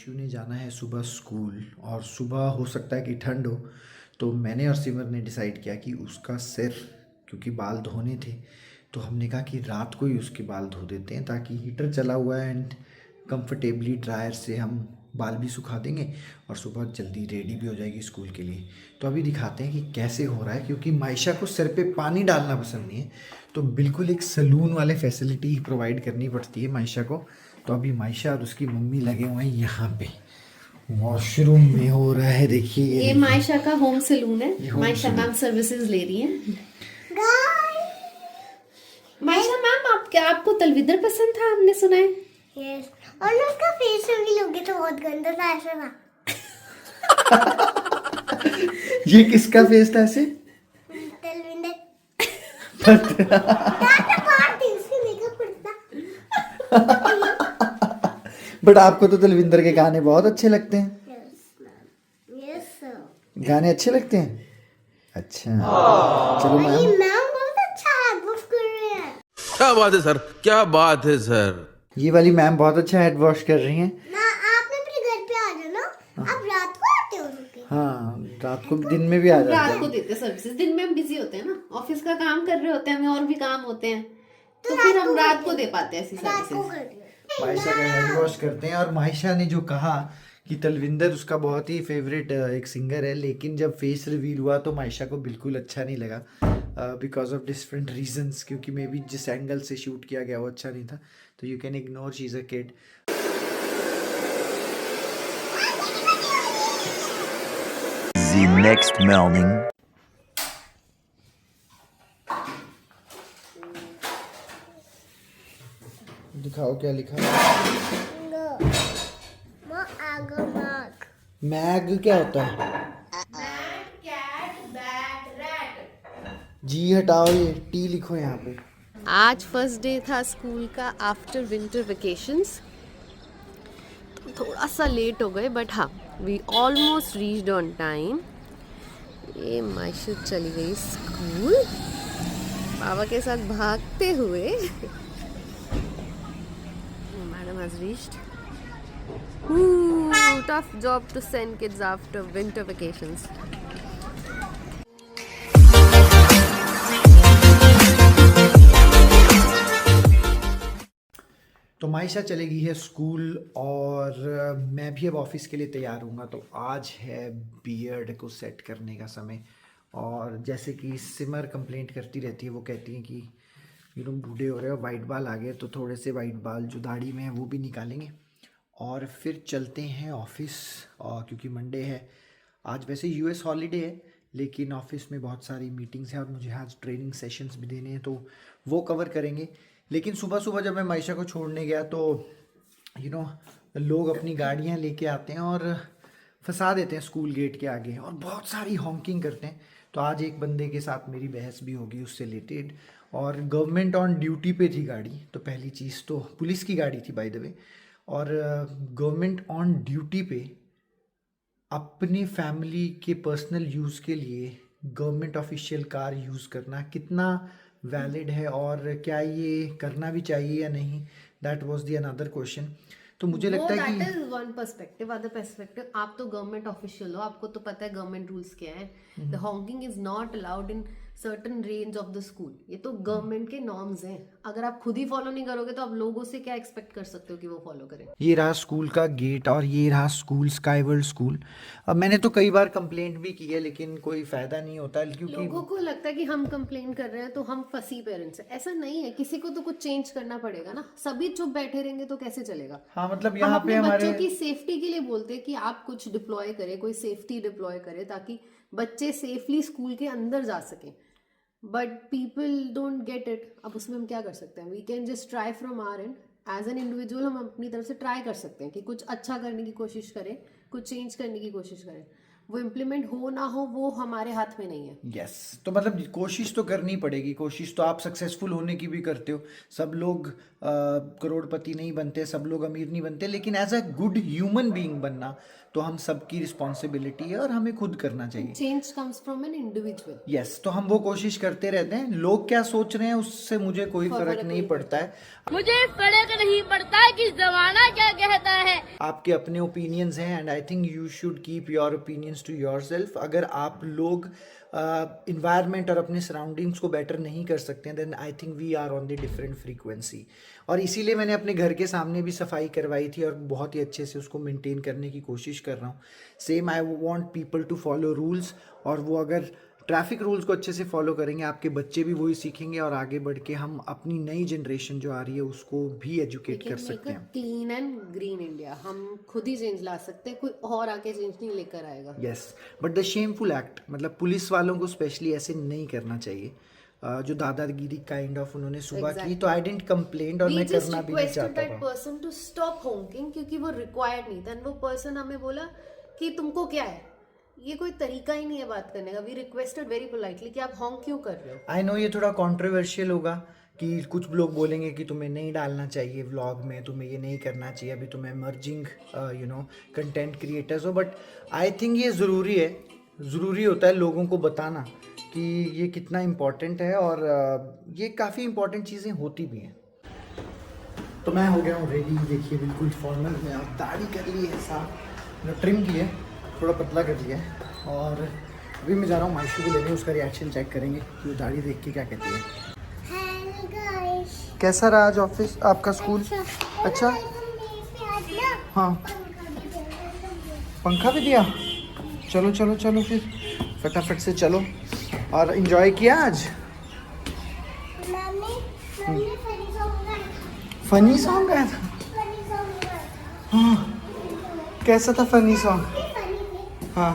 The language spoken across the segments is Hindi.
अंशु ने जाना है सुबह स्कूल और सुबह हो सकता है कि ठंड हो, तो मैंने और सिमर ने डिसाइड किया कि उसका सिर, क्योंकि बाल धोने थे, तो हमने कहा कि रात को ही उसके बाल धो देते हैं ताकि हीटर चला हुआ है एंड कंफर्टेबली ड्रायर से हम बाल भी सुखा देंगे और सुबह जल्दी रेडी भी हो जाएगी स्कूल के लिए। तो अभी दिखाते हैं कि कैसे हो रहा है, क्योंकि मायशा को सिर पे पानी डालना पसंद नहीं है, तो बिल्कुल एक सलून वाले फैसिलिटी प्रोवाइड करनी पड़ती है मायशा को। तो अभी मायशा और उसकी मम्मी लगे हुए हैं यहाँ पे वॉशरूम में हो रहा है। देखिए ये मायशा का होम सलून है। home Maysha saloon। Ma'am services ले रही हैं। मायशा मैम, आप क्या आपको तलविंदर पसंद था, हमने सुना है। यस, और मैं उसका फेस रिवील हो गया तो बहुत गंदा था, ऐसा था। ये किसका फेस था ऐसे? तलविंदर दांत मार दी उसके, मेकअप पड़ता। बट आपको तो तलविंदर के गाने बहुत अच्छे लगते हैं। Yes ma'am, yes sir. गाने अच्छे लगते हैं। अच्छा चलो ये मैम, मैम बहुत अच्छा एडवॉइस कर रहे हैं। क्या बात है सर, क्या बात है सर। ये वाली मैम बहुत अच्छा हेड वॉश कर रही हैं। ना आपने अपने घर पे आ जाना, आप रात को आते हो रुके। हाँ, रात को दिन में भी आ जाते रात को हैं। देते सर्विसेज, दिन में हम बिजी होते हैं ना, ऑफिस का काम कर रहे होते हैं, हमें और भी काम होते हैं, तो फिर हम रात को दे पाते हैं ऐसी रात को सर्विसेज। कर दिया। मायशा का हेड वॉश करते हैं। और मायशा ने जो कहा कि तलविंदर उसका बहुत ही फेवरेट एक सिंगर है, लेकिन जब फेस रिवील हुआ तो मायशा को बिल्कुल अच्छा नहीं लगा बिकॉज ऑफ डिफरेंट रीजंस, क्योंकि मे बी जिस एंगल से शूट किया गया वो अच्छा नहीं था। तो you can ignore, she is a kid. The next morning. दिखाओ क्या लिखा है। मैं आगे भाग। मैग क्या होता है? जी हटाओ, ये टी लिखो यहाँ पे। आज फर्स्ट डे था स्कूल का आफ्टर विंटर वेकेशंस, तो थोड़ा सा लेट हो गए, बट हाँ we almost reached on time. ये मायशा चली गई स्कूल बाबा के साथ भागते हुए। Madam has reached. Tough job to send kids after winter vacations. तो मायशा चली गई है स्कूल और मैं भी अब ऑफिस के लिए तैयार हूँगा। तो आज है बियर्ड को सेट करने का समय। और जैसे कि सिमर कंप्लेंट करती रहती है, वो कहती है कि बूढ़े हो रहे हो, वाइट बाल आ गए, तो थोड़े से वाइट बाल जो दाढ़ी में है वो भी निकालेंगे और फिर चलते हैं ऑफिस। और क्योंकि मंडे है, आज वैसे यूएस हॉलीडे है, लेकिन ऑफिस में बहुत सारी मीटिंग्स हैं और मुझे आज ट्रेनिंग सेशंस भी देने हैं, तो वो कवर करेंगे। लेकिन सुबह सुबह जब मैं मायशा को छोड़ने गया तो लोग अपनी गाड़ियाँ लेके आते हैं और फंसा देते हैं स्कूल गेट के आगे और बहुत सारी हॉन्किंग करते हैं। तो आज एक बंदे के साथ मेरी बहस भी होगी उससे रिलेटेड। और गवर्नमेंट ऑन ड्यूटी पे थी गाड़ी, तो पहली चीज़ तो पुलिस की गाड़ी थी बाय द वे। और गवर्नमेंट ऑन ड्यूटी पे अपनी फैमिली के पर्सनल यूज़ के लिए गवर्नमेंट ऑफिशियल कार यूज़ करना कितना वैलिड है और क्या ये करना भी चाहिए या नहीं, that was the another question. तो मुझे लगता है दैट कि is one perspective. Other perspective, आप तो गवर्नमेंट ऑफिशियल हो, आपको तो पता है गवर्नमेंट रूल्स क्या है। The honking is not allowed in certain range of the school. ये तो गवर्नमेंट के नॉर्म्स हैं। अगर आप खुद ही फॉलो नहीं करोगे तो आप लोगों से क्या एक्सपेक्ट कर सकते हो कि वो फॉलो करें। ये रहा स्कूल का गेट और ये रहा स्कूल, स्काई वर्ल्ड स्कूल। अब मैंने तो कई बार कंप्लेंट भी की है, लेकिन कोई फ़ायदा नहीं होता क्योंकि लोगों को लगता है कि हम कंप्लेन कर रहे हैं तो हम फंसी पेरेंट्स हैं। ऐसा नहीं है, किसी को तो कुछ चेंज करना पड़ेगा ना। सभी चुप बैठे रहेंगे तो कैसे चलेगा। हाँ, मतलब हम यहाँ पे अपने हमारे बच्चों की सेफ्टी के लिए बोलते हैं कि आप कुछ डिप्लॉय करें, कोई सेफ्टी डिप्लॉय करे ताकि बच्चे सेफली स्कूल के अंदर जा सकें। But people don't get it. अब उसमें हम क्या कर सकते हैं? We can just try from our end. As an individual हम अपनी तरफ से ट्राई कर सकते हैं कि कुछ अच्छा करने की कोशिश करें, कुछ चेंज करने की कोशिश करें। वो इम्प्लीमेंट हो ना हो वो हमारे हाथ में नहीं है। यस तो मतलब कोशिश तो करनी पड़ेगी। कोशिश तो आप सक्सेसफुल होने की भी करते हो। सब लोग करोड़पति नहीं बनते, सब लोग अमीर नहीं बनते, लेकिन as a good human being बनना तो हम सबकी रिस्पॉन्सिबिलिटी है और हमें खुद करना चाहिए। Change comes from an individual. Yes तो हम वो कोशिश करते रहते हैं। लोग क्या सोच रहे हैं उससे मुझे कोई फर्क नहीं पड़ता है। मुझे फर्क नहीं पड़ता कि जमाना क्या कहता है। आपके अपने ओपिनियंस हैं and I think you should keep your opinions to yourself. अगर आप लोग इन्वायरमेंट और अपने सराउंडिंग्स को बेटर नहीं कर सकते हैं then I think we are on the different frequency. और इसीलिए मैंने अपने घर के सामने भी सफाई करवाई थी और बहुत ही अच्छे से उसको मेंटेन करने की कोशिश कर रहा हूँ। Same I want people to follow rules, और वो अगर ट्रैफिक रूल्स को अच्छे से फॉलो करेंगे आपके बच्चे भी वही सीखेंगे और आगे बढ़ के हम अपनी नई जनरेशन जो आ रही है उसको भी एजुकेट कर सकते हैं। क्लीन एंड ग्रीन इंडिया हम खुद ही चेंज ला सकते हैं, कोई और आके चेंज नहीं लेकर आएगा। Yes but the shameful act, मतलब पुलिस वालों को स्पेशली ऐसे नहीं करना चाहिए। जो दादागिरी काइंड ऑफ उन्होंने सुबह की, तो आई डिडंट कंप्लेन और मैं करना भी नहीं चाहता था। पर्सन टू स्टॉप होंकिंग क्योंकि वो रिक्वायर्ड नहीं था। वो पर्सन हमें बोला कि तुमको क्या है, ये कोई तरीका ही नहीं है बात करने का। वी रिक्वेस्टेड वेरी पोलाइटली कि आप हॉन्क क्यों कर रहे हो। आई नो ये थोड़ा कंट्रोवर्शियल होगा कि कुछ लोग बोलेंगे कि तुम्हें नहीं डालना चाहिए व्लॉग में, तुम्हें ये नहीं करना चाहिए, अभी तुम एमर्जिंग कंटेंट क्रिएटर्स हो, बट आई थिंक ये ज़रूरी है, ज़रूरी होता है लोगों को बताना कि ये कितना इम्पोर्टेंट है और ये काफ़ी इम्पोर्टेंट चीज़ें होती भी हैं। तो मैं हो गया हूँ रेडी, देखिए बिल्कुल फॉर्मल में। अब दाढ़ी कर ली है साफ, ट्रिम की है, थोड़ा पतला कर लिया है, और अभी मैं जा रहा हूँ मायशू को लेने, उसका रिएक्शन चेक करेंगे कि वो दाढ़ी देख के क्या कहती है। हेलो गाइस, कैसा रहा आज ऑफिस आपका स्कूल? अच्छा हाँ, पंखा भी दिया। चलो चलो चलो फिर फटाफट से चलो। और एंजॉय किया आज? फनी सॉन्ग आया था? हाँ, कैसा था फनी सॉन्ग? हाँ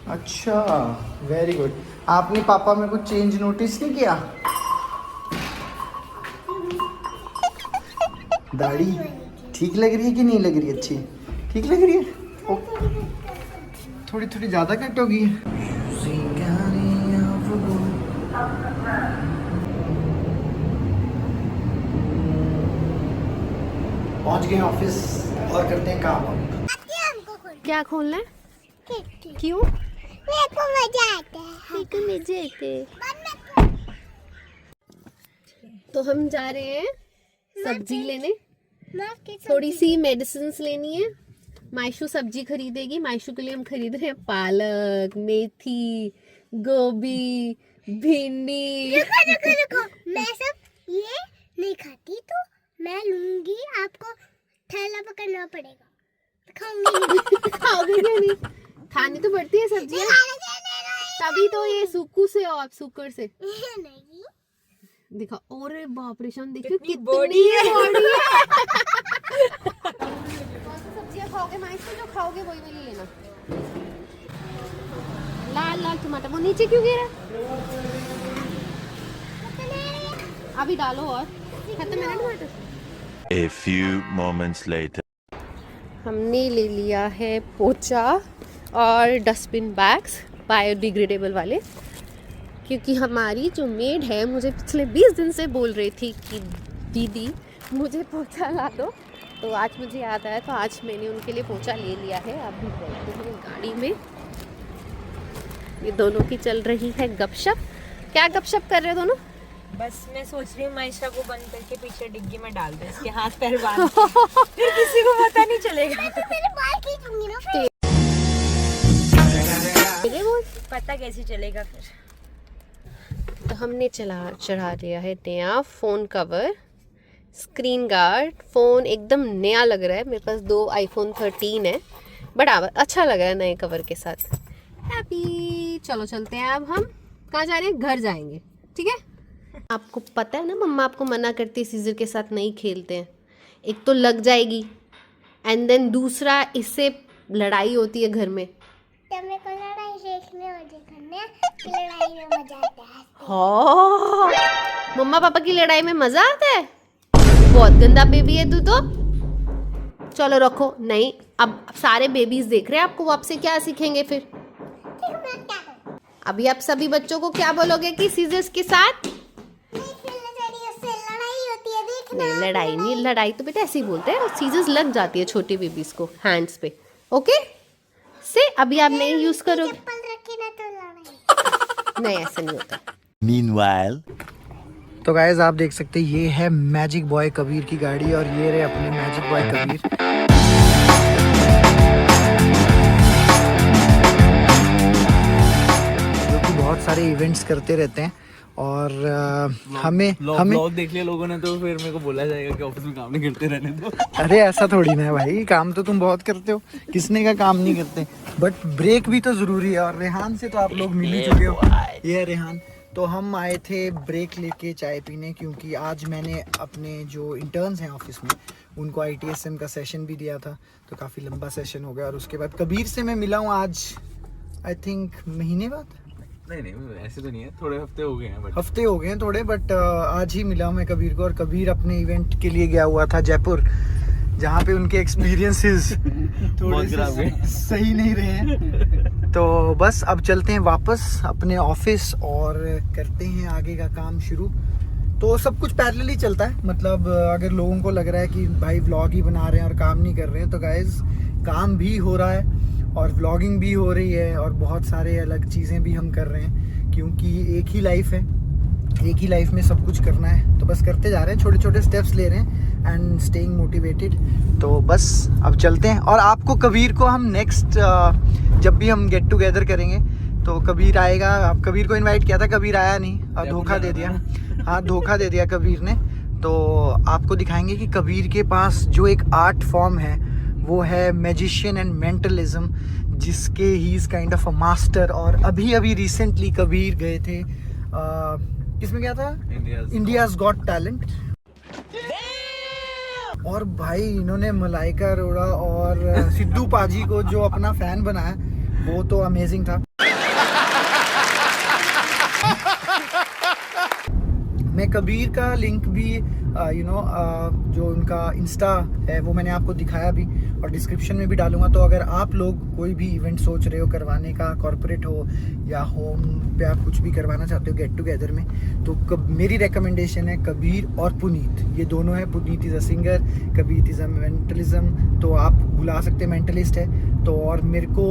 अच्छा, वेरी गुड। आपने पापा में कुछ चेंज नोटिस नहीं किया? दाढ़ी ठीक लग रही है कि नहीं लग रही? अच्छी ठीक लग रही है। थोड़ी थोड़ी ज़्यादा कट हो गई है। पहुंच गए ऑफिस और करते हैं काम। क्या खोलना है? क्यों? मेरे को मजा आता है। मेरे को मजे आते हैं। तो हम जा रहे हैं सब्जी लेने, थोड़ी सी मेडिसिन लेनी है। मायशू सब्जी खरीदेगी। मायशू के लिए हम खरीद रहे हैं पालक, मेथी, गोभी, भिंडी। रुको, मैं सब ये नहीं खाती तो मैं लूंगी, आपको थैला पकड़ना पड़ेगा। खाऊंगी खाओगे क्या? नहीं खानी तो पड़ती है सब्जियां, तभी तो ये सुक्कू से और सुकर से नहीं। दिखा। और बाप रे शान, देखियो कितनी बॉडी है। सब्जियां खाओगे मायशू, जो खाओगे वही वाली लेना। लाल लाल टमाटर, वो नीचे क्यों गिरा? अभी डालो और खत्म है ना टमाटर। A few moments later. हमने ले लिया है पोचा और डस्टबिन बैग्स बायोडिग्रेडेबल वाले, क्योंकि हमारी जो मेड है मुझे पिछले 20 दिन से बोल रही थी कि दीदी मुझे पोचा ला दो, तो आज मुझे याद आया, तो आज मैंने उनके लिए पोचा ले लिया है। अभी बैठते हैं गाड़ी में, ये दोनों की चल रही है गपशप। क्या गपशप कर रहे हो दोनों? बस मैं सोच रही हूँ माइशा को बंद करके पीछे डिग्गी में डाल दे, इसके हाथ पैर बांध फिर किसी को पता नहीं चलेगा। मेरे बाल खींचूंगी ना फिर। पता कैसे चलेगा फिर। तो हमने चढ़ा लिया है नया phone cover, screen guard. Phone एकदम नया लग रहा है। मेरे पास 2 iPhone 13 है, बड़ा अच्छा लग रहा है नए कवर के साथ। हैप्पी। चलो चलते हैं। अब हम कहाँ जा रहे हैं? घर जाएंगे, ठीक है। आपको पता है ना, मम्मा आपको मना करती है सीजर के साथ नहीं खेलते हैं। एक तो लग जाएगी एंड देन दूसरा इससे लड़ाई होती है घर में। मेरे को लड़ाई देखने और देखने लड़ाई में मजा आता है। हाँ, मम्मा पापा की लड़ाई में मजा आता है। बहुत गंदा बेबी है तू तो। चलो रखो। नहीं, अब सारे बेबीज देख रहे हैं आपको, वो आपसे क्या सीखेंगे फिर? अभी आप सभी बच्चों को क्या बोलोगे कि सीजर्स के साथ? नहीं, लड़ाई नहीं, लड़ाई तो बेटा ऐसे ही बोलते हैं, सीजर्स लग जाती है छोटी बेबीज को हैंड्स पे। ओके से अभी आप नहीं यूज करोगे? नहीं, ऐसा नहीं होता। Meanwhile, तो गाइस आप देख सकते हैं ये है मैजिक बॉय कबीर की गाड़ी और ये रहे अपने मैजिक बॉय कबीर। जो कि बहुत सारे इवेंट्स करते रहते हैं और हमें ब्लॉग देख लिया लोगों ने तो फिर मेरे को बोला जाएगा कि ऑफिस में काम नहीं करते रहने दो। अरे ऐसा थोड़ी ना है भाई, काम तो तुम बहुत करते हो, किसने का काम नहीं करते, बट ब्रेक भी तो जरूरी है। और रेहान से तो आप लोग मिल ही चुके हो, ये है रेहान। तो हम आए थे ब्रेक लेके चाय पीने, क्योंकि आज मैंने अपने जो इंटर्न्स हैं ऑफिस में उनको ITSM का सेशन भी दिया था, तो काफ़ी लंबा सेशन हो गया। और उसके बाद कबीर से मैं मिला हूँ आज, आई थिंक महीने बाद। नहीं ऐसे तो नहीं है, थोड़े हफ्ते हो गए हैं बट हफ्ते हो गए हैं थोड़े, बट आज ही मिला मैं कबीर को। और कबीर अपने इवेंट के लिए गया हुआ था जयपुर, जहाँ पे उनके एक्सपीरियंसेस थोड़े से सही नहीं रहे हैं। तो बस अब चलते हैं वापस अपने ऑफिस और करते हैं आगे का काम शुरू। तो सब कुछ पैरेलल ही चलता है, मतलब अगर लोगों को लग रहा है कि भाई व्लॉग ही बना रहे हैं और काम नहीं कर रहे हैं, तो गाइज काम भी हो रहा है और व्लॉगिंग भी हो रही है और बहुत सारे अलग चीज़ें भी हम कर रहे हैं, क्योंकि एक ही लाइफ है, एक ही लाइफ में सब कुछ करना है। तो बस करते जा रहे हैं, छोटे छोटे स्टेप्स ले रहे हैं एंड स्टेइंग मोटिवेटेड। तो बस अब चलते हैं। और आपको कबीर को हम नेक्स्ट जब भी हम गेट टुगेदर करेंगे तो कबीर आएगा। आप कबीर को इनवाइट किया था, कबीर आया नहीं और धोखा दे दिया। हाँ, धोखा दे दिया कबीर ने। तो आपको दिखाएंगे कि कबीर के पास जो एक आर्ट फॉर्म है वो है मैजिशियन एंड मेंटलिज्म, जिसके he is kind of a master. और अभी रिसेंटली कबीर गए थे, किसमें गया था? India's got talent. और भाई इन्होंने मलाइका अरोड़ा और सिद्धू पाजी को जो अपना फैन बनाया, वो तो अमेजिंग था। मैं कबीर का लिंक भी जो उनका इंस्टा है वो मैंने आपको दिखाया भी और डिस्क्रिप्शन में भी डालूंगा। तो अगर आप लोग कोई भी इवेंट सोच रहे हो करवाने का, कॉर्पोरेट हो या होम पे आप कुछ भी करवाना चाहते हो गेट टुगेदर में, तो मेरी रिकमेंडेशन है कबीर और पुनीत, ये दोनों है। Puneet is a singer, Kabir is a mentalism, तो आप बुला सकते मेंटलिस्ट है। तो और मेरे को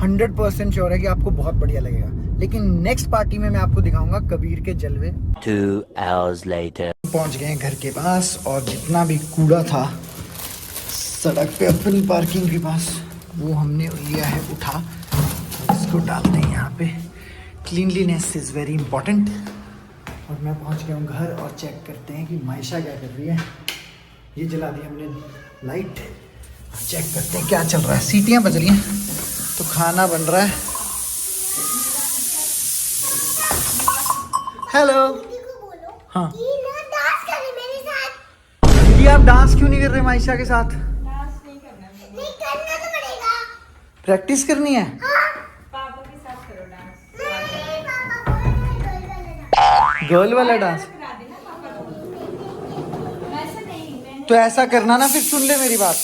100% श्योर है कि आपको बहुत बढ़िया लगेगा। लेकिन नेक्स्ट पार्टी में मैं आपको दिखाऊंगा कबीर के जलवे। 2 hours later. पहुंच गए हैं घर के पास और जितना भी कूड़ा था सड़क पे अपनी पार्किंग के पास, वो हमने लिया है उठा और इसको डालते हैं यहाँ पे। Cleanliness is very important. और मैं पहुंच गया हूँ घर और चेक करते हैं कि मायशा क्या कर रही है। ये जला दी हमने लाइट, चेक करते हैं क्या चल रहा है। सीटियाँ बज रही हैं तो खाना बन रहा है। हेलो। हाँ दीदी, आप डांस क्यों नहीं कर रहे मायशा के साथ? नहीं करना तो पड़ेगा। प्रैक्टिस करनी है। पापा के साथ करो डांस। नहीं, पापा बोल गर्ल वाला डांस? तो ऐसा करना ना, फिर सुन ले मेरी बात।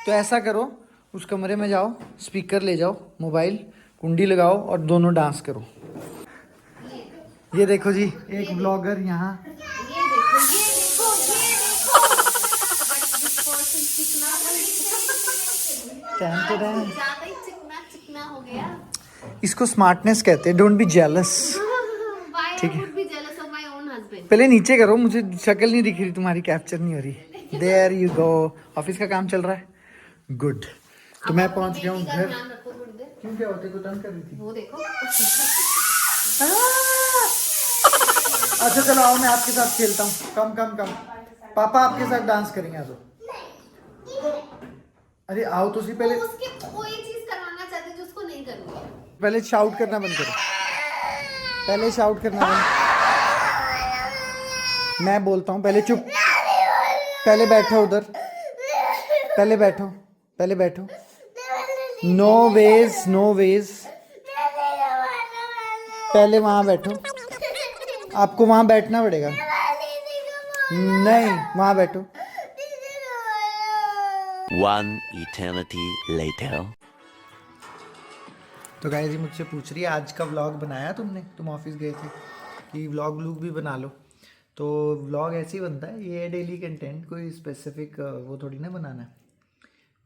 तो ऐसा करो, उस कमरे में जाओ, स्पीकर ले जाओ, मोबाइल कुंडी लगाओ और दोनों डांस करो। ये देखो जी, एक ब्लॉगर यहाँ। चिकना हो गया। इसको स्मार्टनेस कहते हैं, डोंट बी जेलस। ठीक है, पहले नीचे करो, मुझे शक्ल नहीं दिख रही तुम्हारी, कैप्चर नहीं हो रही। There you go. ऑफिस का काम चल रहा है, गुड। तो मैं पहुंच गया हूँ घर। क्यों, क्या होते को तंग कर रही थी? वो देखो। अच्छा चलो आओ, मैं आपके साथ खेलता हूँ। कम पापा आपके साथ डांस करेंगे। आ जाओ। अरे आओ तो सही। पहले उसके कोई चीज करवाना चाहते जो उसको नहीं करनी है। पहले शाउट करना बंद करो, पहले शाउट करना बंद। मैं बोलता हूँ, पहले चुप, पहले बैठो उधर, पहले बैठो। No veg. पहले वहाँ बैठो, आपको वहाँ बैठना पड़ेगा। नहीं, वहाँ बैठो। One eternity later. तो गाइस ये मुझसे पूछ रही है आज का व्लॉग बनाया तुमने, तुम ऑफिस गए थे कि व्लॉग भी बना लो। तो व्लॉग ऐसे ही बनता है, ये डेली कंटेंट, कोई स्पेसिफिक वो थोड़ी ना बनाना है।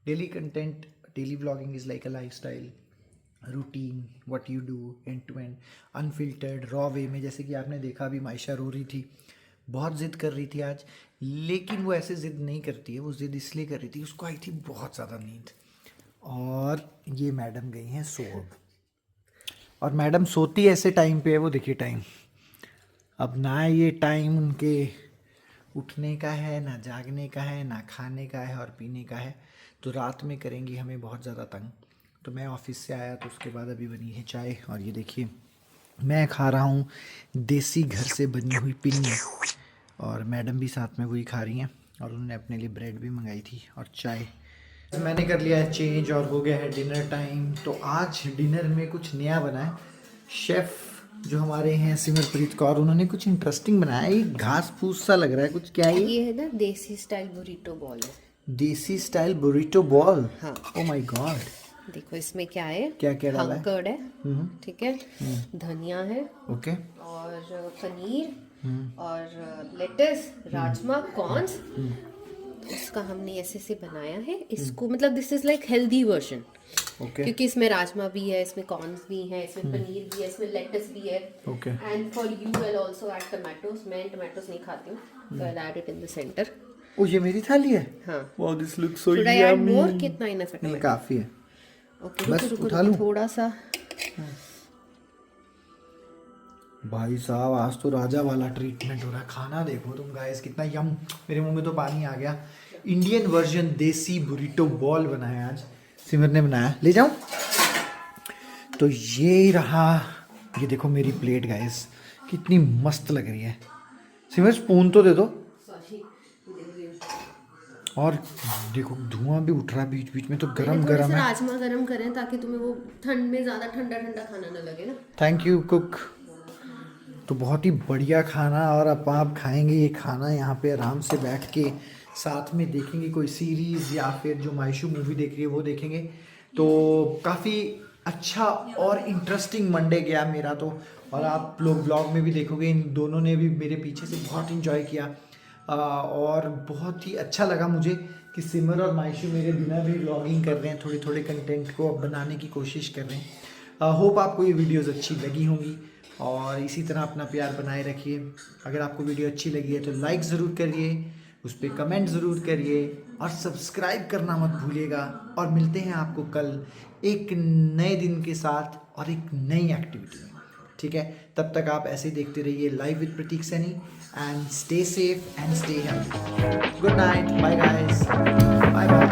Daily content, daily vlogging is like a lifestyle routine, what you do end to end, unfiltered raw way में। जैसे कि आपने देखा अभी मायशा रो रही थी, बहुत ज़िद कर रही थी आज, लेकिन वो ऐसे ज़िद नहीं करती है, वो ज़िद इसलिए कर रही थी उसको आई थी बहुत ज़्यादा नींद। और ये मैडम गई हैं सो, और मैडम सोती ऐसे टाइम पे है, वो देखिए टाइम, अब ना ये टाइम उनके उठने का है, ना जागने का है, ना खाने का है और पीने का है, तो रात में करेंगी हमें बहुत ज़्यादा तंग। तो मैं ऑफिस से आया तो उसके बाद अभी बनी है चाय, और ये देखिए मैं खा रहा हूँ देसी घर से बनी हुई पिन्नी, और मैडम भी साथ में वही खा रही हैं, और उन्होंने अपने लिए ब्रेड भी मंगाई थी और चाय। तो मैंने कर लिया है चेंज और हो गया है डिनर टाइम। तो आज डिनर में कुछ नया बना है। शेफ़ जो हमारे हैं सिमरप्रीत कौर, उन्होंने कुछ इंटरेस्टिंग बनाया है। ये घास फूस सा लग रहा है कुछ, क्या है ये है ना देसी स्टाइल बुरीटो बॉल है। देसी स्टाइल बुरीटो बॉल। हाँ। ओ माय गॉड, देखो इसमें क्या है, क्या क्या डाला है? हंकर्ड है, ठीक है, धनिया है, ओके, और पनीर, और लेटस, राजमा, कॉर्न्स। उसका हमने ऐसे से बनाया है इसको, मतलब this is like healthy version, okay, क्योंकि इसमें राजमा भी है, इसमें कॉर्न्स भी है, इसमें पनीर भी है, इसमें लेटस भी है। Okay. And for you I also add tomatoes. मैं टमाटोस नहीं खाती हूँ, तो I add it in the centre. Oh ये मेरी थाली है। हाँ। Wow this looks so should I add yummy. More? कितना इनफ है? नहीं काफी है। ओके, बस रुको उठा लूं? थोड़ा सा। भाई साहब आज तो राजा वाला ट्रीटमेंट हो रहा है। खाना देखो तुम गाइस कितना यम, मेरे मुंह में तो पानी आ गया। इंडियन वर्जन देसी बुरीटो बॉल बना है आज, सिमर ने बनाया। ले जाऊं? तो ये रहा, ये देखो मेरी प्लेट गाइस कितनी मस्त लग रही है। सिमर स्पून तो दे दो। और देखो धुआं भी उठ रहा है बीच बीच में, तो गरम गरम है। राजमा गरम करें ताकि तुम्हें वो ठंड में ज़्यादा ठंडा ठंडा खाना ना लगे ना। Thank you cook. तो बहुत ही बढ़िया खाना, और अब आप खाएंगे ये खाना यहाँ पे आराम से बैठ के, साथ में देखेंगे कोई सीरीज़ या फिर जो मायशू मूवी देख रही है वो देखेंगे। तो काफ़ी अच्छा और इंटरेस्टिंग मंडे गया मेरा तो, और आप लोग ब्लॉग में भी देखोगे इन दोनों ने भी मेरे पीछे से बहुत इंजॉय किया। और बहुत ही अच्छा लगा मुझे कि सिमर और मायशू मेरे बिना भी व्लॉगिंग कर रहे हैं, थोड़े थोड़े कंटेंट को अब बनाने की कोशिश कर रहे हैं। होप आपको ये वीडियोस अच्छी लगी होंगी, और इसी तरह अपना प्यार बनाए रखिए। अगर आपको वीडियो अच्छी लगी है तो लाइक ज़रूर करिए, उस पर कमेंट ज़रूर करिए, और सब्सक्राइब करना मत भूलिएगा। और मिलते हैं आपको कल एक नए दिन के साथ और एक नई एक्टिविटी में, ठीक है? तब तक आप ऐसे ही देखते रहिए live with Prateek Saini, and stay safe and stay healthy. Good night, bye guys, bye bye.